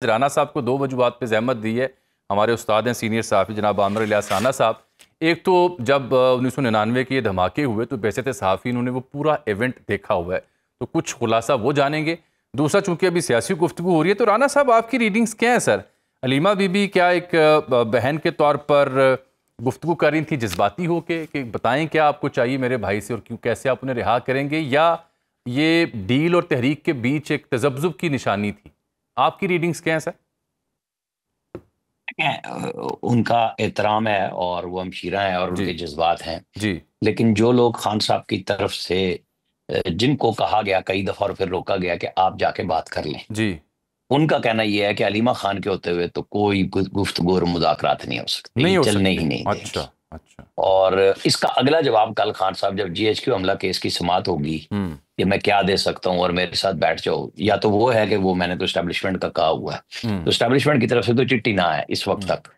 राना साहब को दो वजूहात पे ज़हमत दी है। हमारे उस्ताद हैं सीनियर सहाफ़ी जनाब आमिर इलियास राना साहब। एक तो जब 1999 के ये धमाके हुए तो बैसित सहाफ़ी उन्होंने वो पूरा इवेंट देखा हुआ है, तो कुछ खुलासा वो जानेंगे। दूसरा, चूंकि अभी सियासी गुफ्तगू हो रही है, तो राना साहब आपकी रीडिंग्स क्या है सर? हलीमा बीबी क्या एक बहन के तौर पर गुफ्तगू कर रही थी जज्बाती हो के कि बताएं क्या आपको चाहिए मेरे भाई से और क्यों, कैसे आप उन्हें रिहा करेंगे, या ये डील और तहरीक के बीच एक तजब्जुब की निशानी थी? आपकी रीडिंग्स क्या है सर? उनका एहतराम है और वो हमशीरा हैं और जी उनके जज्बात हैं। जी लेकिन जो लोग खान साहब की तरफ से जिनको कहा गया कई दफा और फिर रोका गया कि आप जाके बात कर लें, जी। उनका कहना यह है कि अलीमा खान के होते हुए तो कोई गुफ्तगू और मुज़ाकरात नहीं हो सकते, ये नहीं हो चलने ही सकते। नहीं अच्छा। देंगी। अच्छा। और इसका अगला जवाब कल खान साहब जब जीएचक्यू हमला केस की समाअत होगी हम्म। कि मैं क्या दे सकता हूं और मेरे साथ बैठ जाओ, या तो वो है कि वो मैंने तो एस्टेब्लिशमेंट का कहा हुआ है, हम्म। तो एस्टेब्लिशमेंट की तरफ से तो चिट्ठी ना है इस वक्त हम्म। तक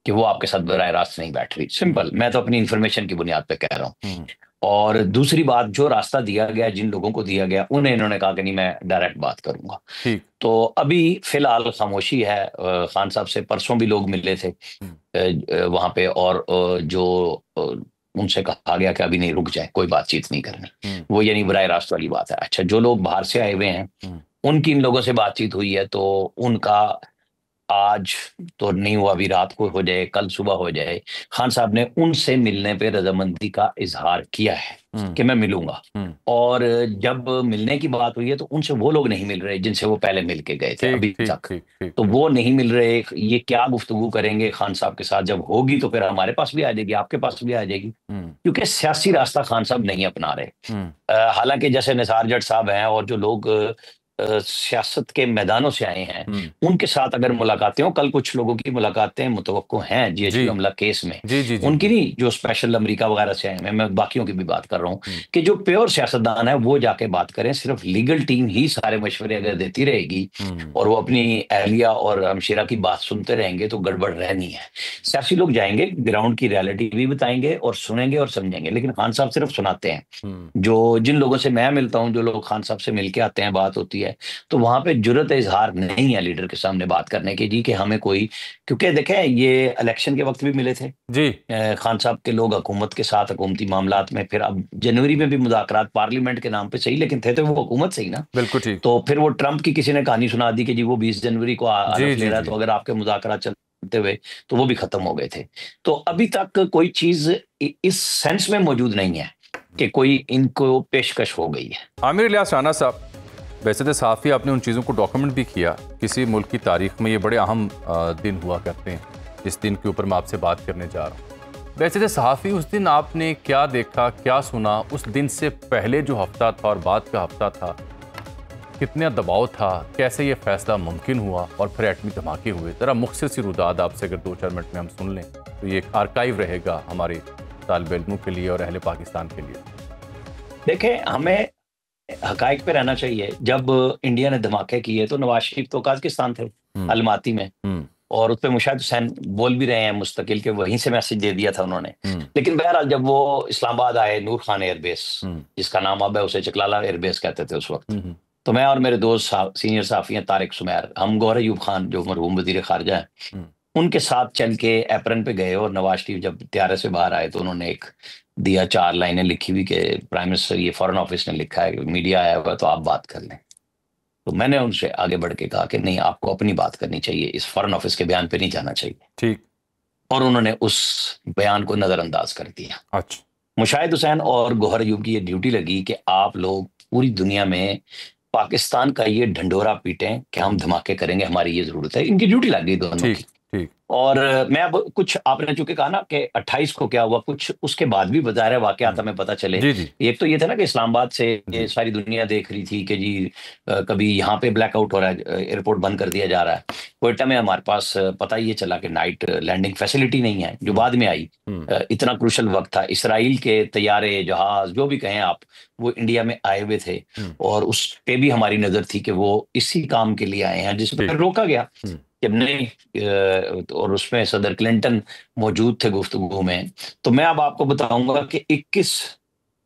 कि वो आपके साथ बराह रास्त नहीं बैठ रही। हम्म। सिंपल, मैं तो अपनी इंफॉर्मेशन की बुनियाद पे कह रहा हूँ। हम्म। और दूसरी बात, जो रास्ता दिया गया, जिन लोगों को दिया गया, उन्हें इन्होंने कहा कि नहीं मैं डायरेक्ट बात करूंगा। ठीक। तो अभी फिलहाल खामोशी है। खान साहब से परसों भी लोग मिले थे हम्म। वहां पे, और जो उनसे कहा गया कि अभी नहीं, रुक जाए, कोई बातचीत नहीं करनी। हम्म। वो यानी बराह रास्त वाली बात है। अच्छा, जो लोग बाहर से आए हुए हैं हम्म। उनकी इन लोगों से बातचीत हुई है, तो उनका आज तो नहीं हुआ, अभी रात को हो जाए, कल सुबह हो जाए। खान साहब ने उनसे मिलने पे रजामंदी का इजहार किया है हम्म। कि मैं मिलूंगा। हम्म। और जब मिलने की बात हुई है तो उनसे वो लोग नहीं मिल रहे जिनसे वो पहले मिल के गए थे ठीक अभी ठीक तक। ठीक ठीक तो ठीक। वो नहीं मिल रहे। ये क्या गुफ्तगू करेंगे खान साहब के साथ? जब होगी तो फिर हमारे पास भी आ जाएगी, आपके पास भी आ जाएगी, हम्म। क्योंकि सियासी रास्ता खान साहब नहीं अपना रहे। हम्म। हालांकि जैसे निसार जट साहब हैं और जो लोग सियासत के मैदानों से आए हैं, हम्म। उनके साथ अगर मुलाकातें हो, कल कुछ लोगों की मुलाकातें मुतवक्को हैं जी जीएचक्यू हमला केस में। जी जी जी उनकी जी। नहीं, जो स्पेशल अमेरिका वगैरह से आए हैं, मैं बाकियों की भी बात कर रहा हूँ हम्म। कि जो प्योर सियासतदान है वो जाके बात करें। सिर्फ लीगल टीम ही सारे मशवरे अगर देती रहेगी हम्म। और वो अपनी अहलिया और हमशीरा की बात सुनते रहेंगे तो गड़बड़ रहनी है। सियासी लोग जाएंगे, ग्राउंड की रियलिटी भी बताएंगे और सुनेंगे और समझेंगे, लेकिन खान साहब सिर्फ सुनाते हैं। हम्म। जो जिन लोगों से मैं मिलता हूँ, जो लोग खान साहब से मिलके आते हैं, बात होती है, तो वहां पे जुर्रत इजहार नहीं है लीडर के सामने बात करने की, जी कि हमें कोई, क्योंकि देखें ये इलेक्शन के वक्त भी मिले थे जी। खान साहब के लोग हुकूमत के साथ, हुकूमती मामलात में। फिर अब जनवरी में भी मुज़ाकरात पार्लियामेंट के नाम पे सही, लेकिन थे तो वो हुकूमत से ही ना। बिल्कुल ठीक। तो फिर वो ट्रंप की किसी ने कहानी सुना दी कि जी वो 20 जनवरी को जी हलफ ले जी रहा है, जी। तो अगर आपके मुज़ाकरात चलते हुए, तो वो भी खत्म हो गए थे। तो अभी तक कोई चीज इस सेंस में मौजूद नहीं है कि कोई इनको पेशकश हो गई है। आमिर इलियास राना साहब, वैसे तो साफ़ी आपने उन चीज़ों को डॉक्यूमेंट भी किया। किसी मुल्क की तारीख में ये बड़े अहम दिन हुआ करते हैं, जिस दिन के ऊपर मैं आपसे बात करने जा रहा हूँ। वैसे तो सहाफ़ी, उस दिन आपने क्या देखा, क्या सुना? उस दिन से पहले जो हफ्ता था और बाद का हफ्ता था, कितना दबाव था? कैसे ये फैसला मुमकिन हुआ और फिर एटमी धमाके हुए? ज़रा मुख्तसर सी रुदाद आपसे अगर 2-4 मिनट में हम सुन लें तो ये एक आर्काइव रहेगा हमारे तालिब इल्मों के लिए और अहले पाकिस्तान के लिए। देखें, हमें हकाइक पे रहना चाहिए। जब इंडिया ने धमाके किए तो नवाज शरीफ तो काजकिस्तान थे, हम्म। अलमाती में, हम्म। और उस पर मुशाहिद हुसैन बोल भी रहे हैं मुस्तकिल के, वहीं से मैसेज दे दिया था उन्होंने। हम्म। लेकिन बहरहाल जब वो इस्लामाबाद आए, नूर खान एयरबेस, हम्म। जिसका नाम अब है, उसे चकलाला एयरबेस कहते थे उस वक्त। हम्म। तो मैं और मेरे दोस्त सीनियर साफी हैं तारिक सुमैर, हम गौहर अयूब खान जो मरहूम वजीर खारजा हैं, हम्म। उनके साथ चल के एप्रन पे गए। और नवाज शरीफ जब त्यारे से बाहर आए तो उन्होंने एक दिया, 4 लाइनें लिखी हुई कि प्राइम मिनिस्टर, ये फॉरेन ऑफिस ने लिखा है, मीडिया आया हुआ, तो आप बात कर लें। तो मैंने उनसे आगे बढ़ के कहा कि नहीं, आपको अपनी बात करनी चाहिए, इस फॉरेन ऑफिस के बयान पे नहीं जाना चाहिए। ठीक। और उन्होंने उस बयान को नजरअंदाज कर दिया। अच्छा। मुशाहिद हुसैन और गौहर अयूब की ये ड्यूटी लगी कि आप लोग पूरी दुनिया में पाकिस्तान का ये ढंढोरा पीटें कि हम धमाके करेंगे, हमारी ये जरूरत है। इनकी ड्यूटी लग गई दोनों ठीक की। ठीक। और मैं अब कुछ, आपने चूंकि कहा ना कि 28 को क्या हुआ, कुछ उसके बाद भी बाज़ाहिर वाकयात हमें पता चले। जी जी एक तो ये था ना कि इस्लामाबाद से ये जी। सारी दुनिया देख रही थी कि जी कभी यहाँ पे ब्लैकआउट हो रहा है, एयरपोर्ट बंद कर दिया जा रहा है। क्वेटा में हमारे पास पता ये चला कि नाइट लैंडिंग फैसिलिटी नहीं है, जो हम्म। बाद में आई। हम्म। इतना क्रूशल वक्त था, इसराइल के तैयारे, जहाज, जो भी कहें आप, वो इंडिया में आए हुए थे। हम्म। और उस पे भी हमारी नजर थी कि वो इसी काम के लिए आए हैं, जिस पर ठीक। रोका गया हम्म। कि नहीं। और उसमें सदर क्लिंटन मौजूद थे गुफ्तगू में। तो मैं अब आपको बताऊंगा कि 21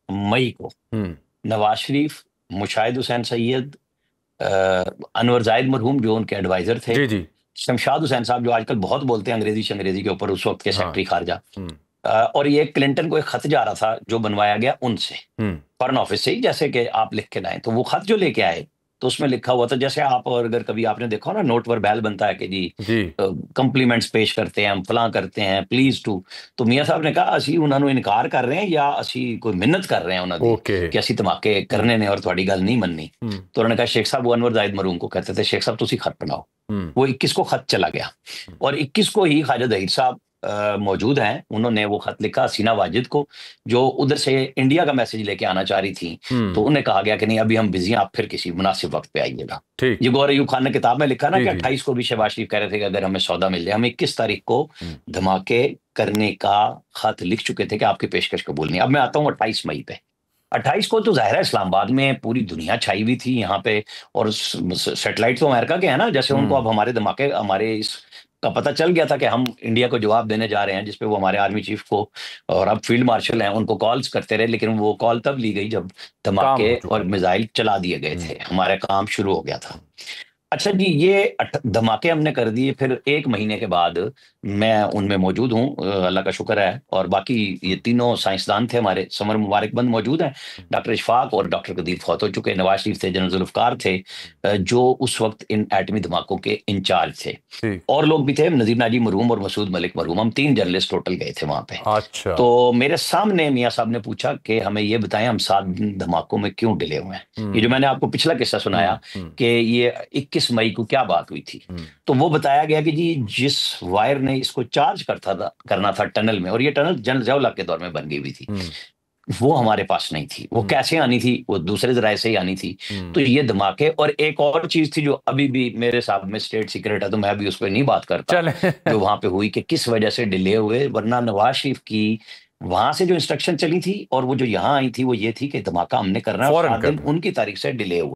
मई को हम्म। नवाज शरीफ, मुशाहिद हुसैन सैयद, अनवर जाहिद मरहूम जो उनके एडवाइजर थे, जी जी। शमशाद हुसैन साहब जो आजकल बहुत बोलते हैं अंग्रेजी के ऊपर, उस वक्त के हाँ। सेक्रेटरी खारजा, और ये क्लिंटन को एक खत जा रहा था जो बनवाया गया उनसे, फॉरेन ऑफिस से ही, जैसे कि आप लिख के लाएं। तो वो खत जो लेके आए तो उसमें लिखा हुआ था, जैसे आप, और अगर कभी आपने देखा हो ना, नोट पर बैल बनता है कि जी कंप्लीमेंट्स पेश करते हैं, हम फलां करते हैं, प्लीज टू। तो मियाँ साहब ने कहा असी उन्होंने इनकार कर रहे हैं या असी कोई मिन्नत कर रहे हैं उन्होंने कि असी धमाके करने ने और थोड़ी गल नहीं मननी। तो उन्होंने कहा शेख साहब, वो अनवर जाहिद मरहूम को कहते थे, शेख साहब तुसी खत बनाओ। वो 21 को खत चला गया और 21 को ही ख्वाजा जहीर साहब मौजूद हैं, उन्होंने वो खत लिखा हसीना वाजिद को, जो उधर से इंडिया का मैसेज लेके आना चाह रही थी। तो उन्हें कहा गया कि नहीं अभी हम बिजी हैं, आप फिर किसी मुनासिब वक्त पे आइएगा। ये गौहर अयूब खान ने किताब में लिखा ना कि 28 को भी शहबाज शरीफ कह रहे थे कि अगर हमें सौदा मिल जाए। हम 21 तारीख को धमाके करने का खत लिख चुके थे कि आपकी पेशकश कबूल नहीं। अब मैं आता हूँ 28 मई पे। 28 को तो जाहिर है इस्लामाबाद में पूरी दुनिया छाई हुई थी यहाँ पे, और सैटेलाइट तो अमेरिका के हैं ना, जैसे उनको अब हमारे धमाके, हमारे इस का पता चल गया था कि हम इंडिया को जवाब देने जा रहे हैं, जिसपे वो हमारे आर्मी चीफ को, और अब फील्ड मार्शल हैं, उनको कॉल्स करते रहे, लेकिन वो कॉल तब ली गई जब धमाके और मिसाइल चला दिए गए थे, हमारा काम शुरू हो गया था। अच्छा जी, ये धमाके हमने कर दिए, फिर 1 महीने के बाद मैं उनमें मौजूद हूँ, अल्लाह का शुक्र है। और बाकी ये तीनों साइंसदान थे हमारे, समर मुबारकबंद मौजूद हैं, डॉक्टर इशफाक और डॉक्टर कदीर फौत हो चुके, नवाज शरीफ थे, जनरल जुल्फकार थे जो उस वक्त इन एटमी धमाकों के इंचार्ज थे, और लोग भी थे, नजीर नाजी मरहूम और मसूद मलिक मरहूम, हम 3 जर्नलिस्ट टोटल गए थे वहां पे। अच्छा। तो मेरे सामने मियाँ साहब ने पूछा कि हमें ये बताएं हम 7 दिन धमाकों में क्यों डिले हुए हैं। ये जो मैंने आपको पिछला किस्सा सुनाया कि ये 21 मई को क्या बात हुई थी, तो वो बताया गया कि जी जिस वायर ने इसको चार्ज करना था टनल में, और ये टनल जनरल ज़िया-उल-हक के दौर में बन गई हुई थी, वो हमारे पास नहीं थी। वो कैसे आनी थी? वो दूसरे जराये से ही आनी थी। तो ये धमाके, और एक और चीज थी जो अभी भी मेरे साहब में स्टेट सीक्रेट है, तो मैं अभी उस पर नहीं बात करता, जो वहां पे हुई कि किस वजह से डिले हुए। वरना नवाज शरीफ की वहां से जो इंस्ट्रक्शन चली थी और वो जो यहाँ आई थी वो ये थी कि धमाका हमने करना है, 7 दिन उनकी तारीख से डिले हुआ।